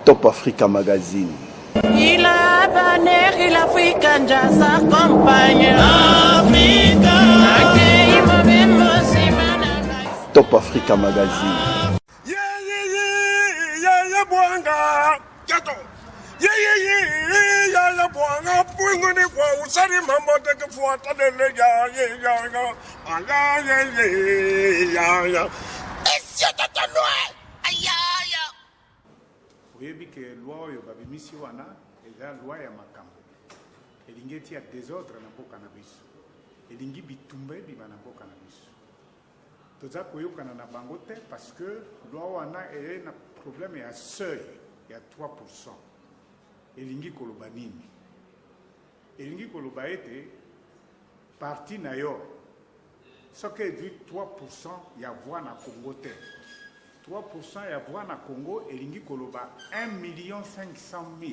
Top Africa Magazine. Il a banné l'Afrique, sa compagne. Top Africa Magazine. Vous voyez que la loi babimisi wana eza loi ya makambo elingi etia désordre na mboka na biso elingi bitumba ebima na mboka na biso toza koyokana na bango te parce que loi wana eye na problème ya seuil ya 3%. Elingi koloba nini? Elingi koloba ete parti na yo soki edui 3% ya voix na Congo te 3% ya voix na Congo elingi koloba 1 500 000.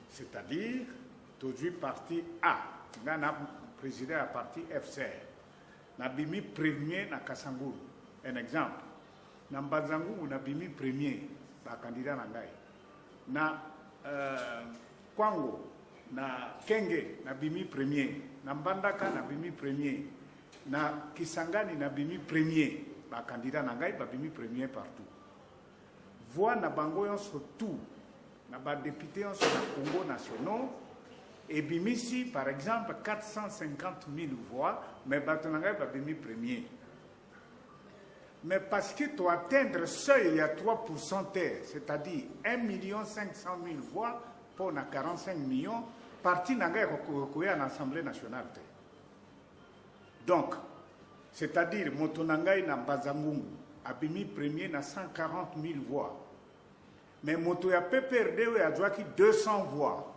C'est-à-dire, aujourd'hui parti A, na président à parti FCR, na bimi premier na Kasangulu. Un exemple, na Mbazangu na bimi premier, ba candidat na ngai. Na Kwango, na Kenge na bimi premier, na Mbandaka na bimi premier, na Kisangani na bimi premier. Ba candidat na ngai ba bimi premier partout. Voix na bango yon surtout na ba député yon sur le Congo national et bimisi par exemple 450 000 voix mais ba tonanga ba bimi premier. Mais parce que tu atteindre seuil il y a 3% terre, c'est-à-dire 1 500 000 voix pour na 45 millions parti na ngai ko en Assemblée nationale. Donc c'est-à-dire, Motonangai na Mbazangungu a bimi premier na 140 000 voix. Mais Moto ya PPRD a joué 200 voix.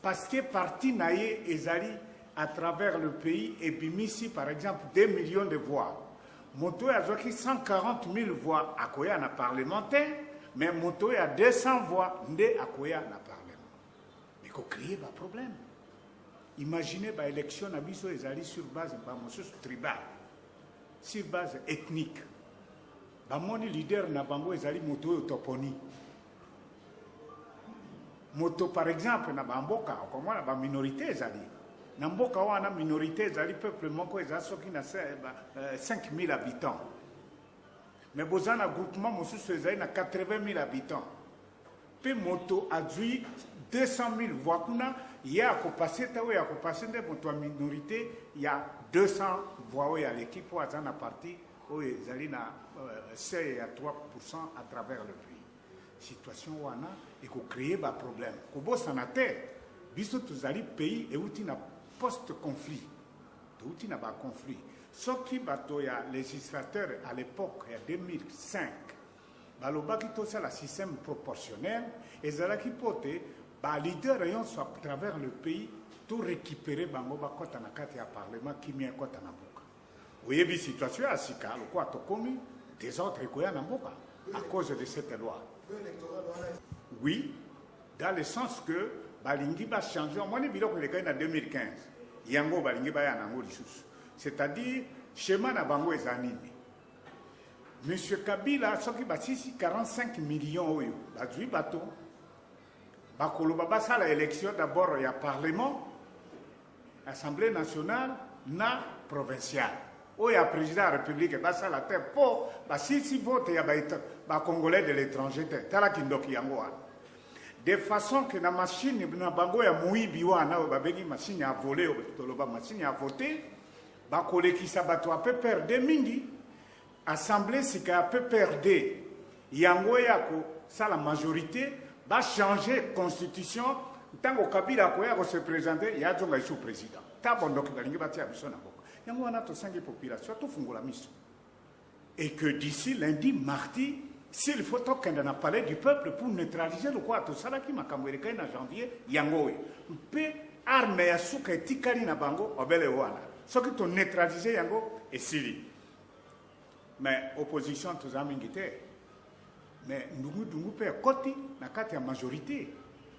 Parce que parti naye ezali à travers le pays et bimisi par exemple 2 millions de voix. Moto a joué 140 000 voix à Koya na parlementaire, mais Moto a 200 voix nde à Koya na parlement. Mais qu'on crée un problème. Imaginez ba élection na biso ezali sur base ba tribal. Sur base ethnique. Bamoni leader na bango ezali moto toponi. Moto par exemple na bamboka comme na ba minorité ezali. Na mboka wana minorité ezali peuple moko ezali soki na 5 000 habitants. Mais bozana groupement mosusu ezali na 80 000 habitants. Pe moto adui 200 000 voix kuna ya ko passer ta ya ko passer de moto minorité il y a 200 voix à l'équipe pour atteindre la partie où ils allaient na c'est à 3% à travers le pays. Situation où on a et qu'on crée un problème. Qu'on bosse en terre, biso tous les pays et où il y a post-conflit, où il y a un conflit. Ce qui bateau ya législateur à l'époque, en 2005, baloba qui tout ça le système proportionnel et zala qui pote ba leader rayon soit à travers le pays tout récupérer bango ba kota na kati ya parlement qui mien kota na boka. Voyez bi situation à sika le quoi to komi des autres ekoya na boka à cause de cette loi. Oui, dans le sens que balingi ba changer moi ne biloko le gars en 2015 yango balingi ba ya nango lisusu. C'est-à-dire schéma na bango ezanini. Monsieur Kabila soki batisi 45 millions oyo bazui bato bakoloba basala élection d'abord il y a parlement Assemblée nationale na provinciale oyo ya président de la République basala te po basisi vote ya ba congolais de l'étranger te tala kindoki yango wana de façon que na machine na bango ya muibi wana babengi machine à voler toloba machine à voter bakolekisa bato a PPRD mingi Assemblée sika PPRD yango yako ça la majorité va changer constitution tant que Kabila koya ko se présenter ya jonga sous président tabondo ki balingi batia biso na boko yango wana to sangi population to fungola miso et que d'ici lundi mardi s'il faut tokenda na palais du peuple pour neutraliser le quoi to sala ki makambo eleka na janvier yango pe arme ya suka etikali na bango obele wana soki to neutraliser yango esili mais opposition to zamingite. Mais nous pouvons côté na kati ya majorité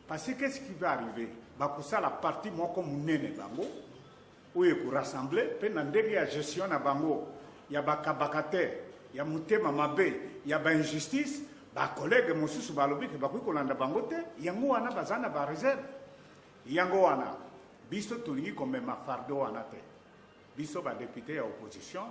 parce que qu'est-ce qui va arriver bakusa la partie moko munene bango où il faut rassembler pe na ndenge ya gestion na bango ya bakabakate ya mutema mabe ya ba injustice bakolege mosusu balobi ke bakoki kolanda bango te yango wana baza na bareserve yango wana biso tolingi komema fardo wana te biso badepute ya opposition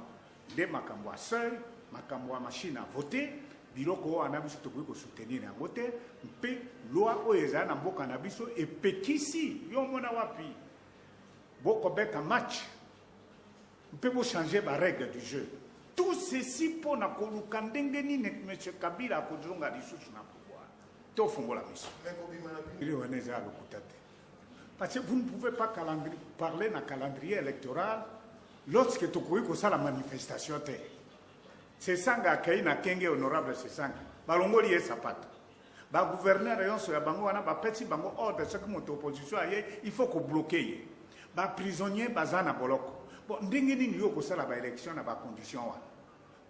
nde makambo ya seuil makambo ya machine à voter biloko wana biso tokoki kosoutenir yango te mpe loi oyo ezala na mboka na biso epekisi yo mona wapi bokobeta match mpe bochange barègle du jeu. Tout ceci pour na koluka ndenge nini M. Kabila akozonga lisusu na pouvoir. Tofongola miso. Il wana eza lokuta te. Parce que vous ne pouvez pas parler na calendrier électoral lorsque tokoki kosala manifestation te. Sesanga akei na kenge honorable Sesanga. Balongoli ye sapato. Ba gouverneur yonso ya bango wana bapesi bango ordre soki moto opposition aye il faut ko bloquer ye. Ba prisonnier bazana boloko. Bon, ndenge nini yo kosala ba élection na ba condition wana.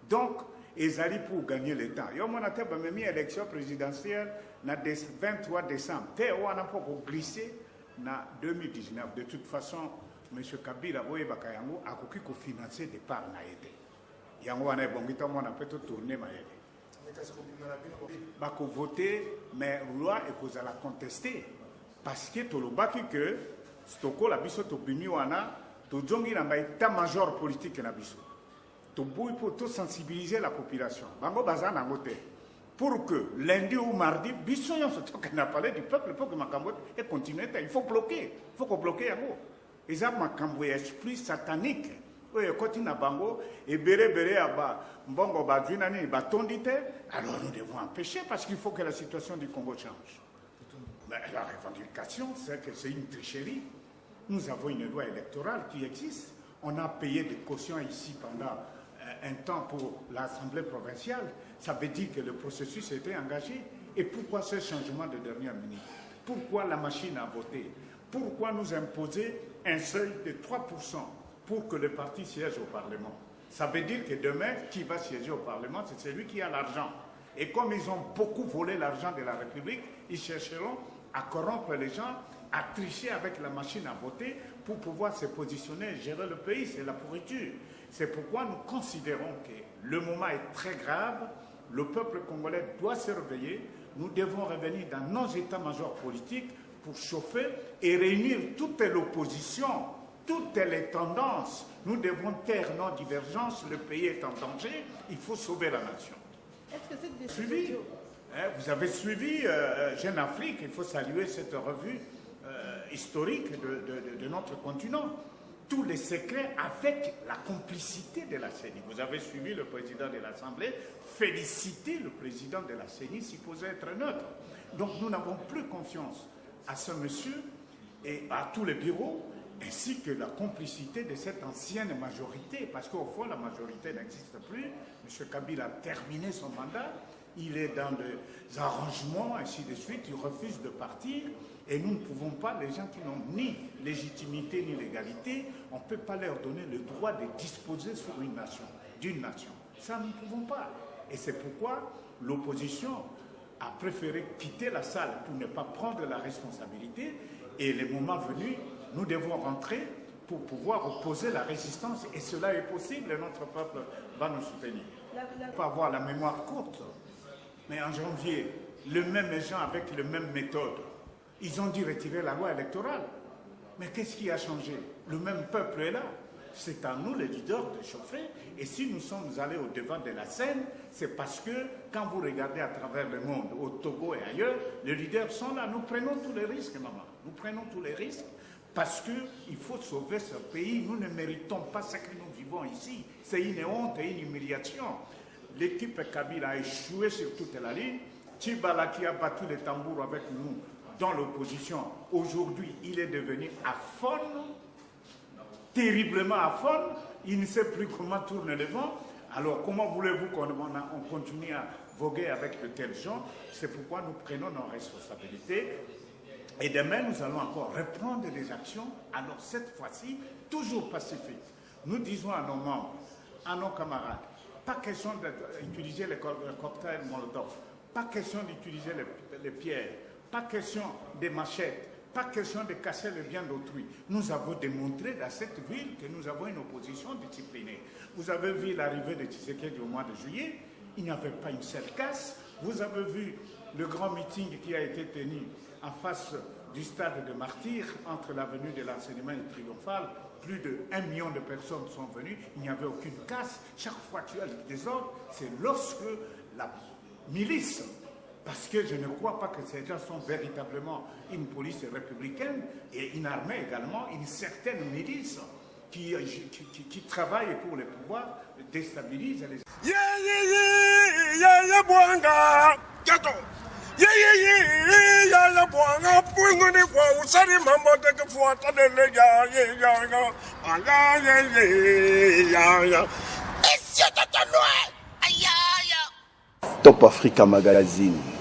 Donc, ezali pour gagner le temps. Yo mona te ba memi élection présidentielle na 23 décembre. Te wana pour glisser na 2019. De toute façon, M. Kabila boye bakayango akoki ko financer départ na yete. Yango wana bongita mona peut tourner ma yete. Bako voter mais loi e kozala contester parce que tolobaki que stoko la biso to bimi wana tojongi na état-major politique na biso. Toboui pour tout sensibiliser la population. Bango bazan na ngote. Pour que lundi ou mardi, biso yon se toque na parler du peuple pour que Makambo et continuer. Il faut bloquer. Il faut qu'on bloque yango. Et ça Makambo esprit satanique. Oui, continue na bango et bere aba mbongo badwina ni batondite. Alors nous devons empêcher parce qu'il faut que la situation du Congo change. Mais la revendication, c'est que c'est une tricherie. Nous avons une loi électorale qui existe. On a payé des cautions ici pendant un temps pour l'Assemblée provinciale. Ça veut dire que le processus était engagé. Et pourquoi ce changement de dernière minute? Pourquoi la machine a voté? Pourquoi nous imposer un seuil de 3% pour que le parti siège au Parlement? Ça veut dire que demain, qui va siéger au Parlement, c'est celui qui a l'argent. Et comme ils ont beaucoup volé l'argent de la République, ils chercheront à corrompre les gens, à tricher avec la machine à voter pour pouvoir se positionner et gérer le pays. C'est la pourriture. C'est pourquoi nous considérons que le moment est très grave. Le peuple congolais doit se réveiller. Nous devons revenir dans nos états-majors politiques pour chauffer et réunir toute l'opposition, toutes les tendances. Nous devons taire nos divergences. Le pays est en danger. Il faut sauver la nation. Est-ce que cette décision... Vous avez suivi Jeune Afrique. Il faut saluer cette revue historique de notre continent. Tous les secrets avec la complicité de la CENI. Vous avez suivi le président de l'Assemblée féliciter le président de la CENI supposé être neutre. Donc nous n'avons plus confiance à ce monsieur et à tous les bureaux ainsi que la complicité de cette ancienne majorité parce qu'au fond la majorité n'existe plus. M. Kabila a terminé son mandat. Il est dans des arrangements, ainsi de suite. Il refuse de partir. Et nous ne pouvons pas, les gens qui n'ont ni légitimité ni légalité, on ne peut pas leur donner le droit de disposer sur une nation, d'une nation. Ça, nous ne pouvons pas. Et c'est pourquoi l'opposition a préféré quitter la salle pour ne pas prendre la responsabilité. Et le moment venu, nous devons rentrer pour pouvoir opposer la résistance. Et cela est possible et notre peuple va nous soutenir. On peut avoir la mémoire courte. Mais en janvier, le même gens avec la même méthode, ils ont dû retirer la loi électorale. Mais qu'est-ce qui a changé? Le même peuple est là. C'est à nous, les leaders, de chauffer. Et si nous sommes allés au devant de la scène, c'est parce que quand vous regardez à travers le monde, au Togo et ailleurs, les leaders sont là. Nous prenons tous les risques, maman. Nous prenons tous les risques parce qu'il faut sauver ce pays. Nous ne méritons pas ce que nous vivons ici. C'est une honte et une humiliation. L'équipe Kabila a échoué sur toute la ligne. Tchibala qui a battu les tambours avec nous dans l'opposition, aujourd'hui, il est devenu aphone, terriblement aphone. Il ne sait plus comment tourner le vent. Alors, comment voulez-vous qu'on continue à voguer avec de tels gens? C'est pourquoi nous prenons nos responsabilités. Et demain, nous allons encore reprendre des actions. Alors, cette fois-ci, toujours pacifique. Nous disons à nos membres, à nos camarades, pas question d'utiliser les cocktails Molotov, pas question d'utiliser les pierres, pas question des machettes, pas question de casser le bien d'autrui. Nous avons démontré dans cette ville que nous avons une opposition disciplinée. Vous avez vu l'arrivée de Tshisekedi au mois de juillet, il n'y avait pas une seule casse. Vous avez vu le grand meeting qui a été tenu en face du stade de Martyrs, entre l'avenue de l'Enseignement et Triomphal. Plus de 1 million de personnes sont venues, il n'y avait aucune casse. Chaque fois qu'il y a le désordre, c'est lorsque la milice, parce que je ne crois pas que ces gens sont véritablement une police républicaine et une armée également, une certaine milice qui travaille pour le pouvoir, déstabilise les... Top Africa Magazine.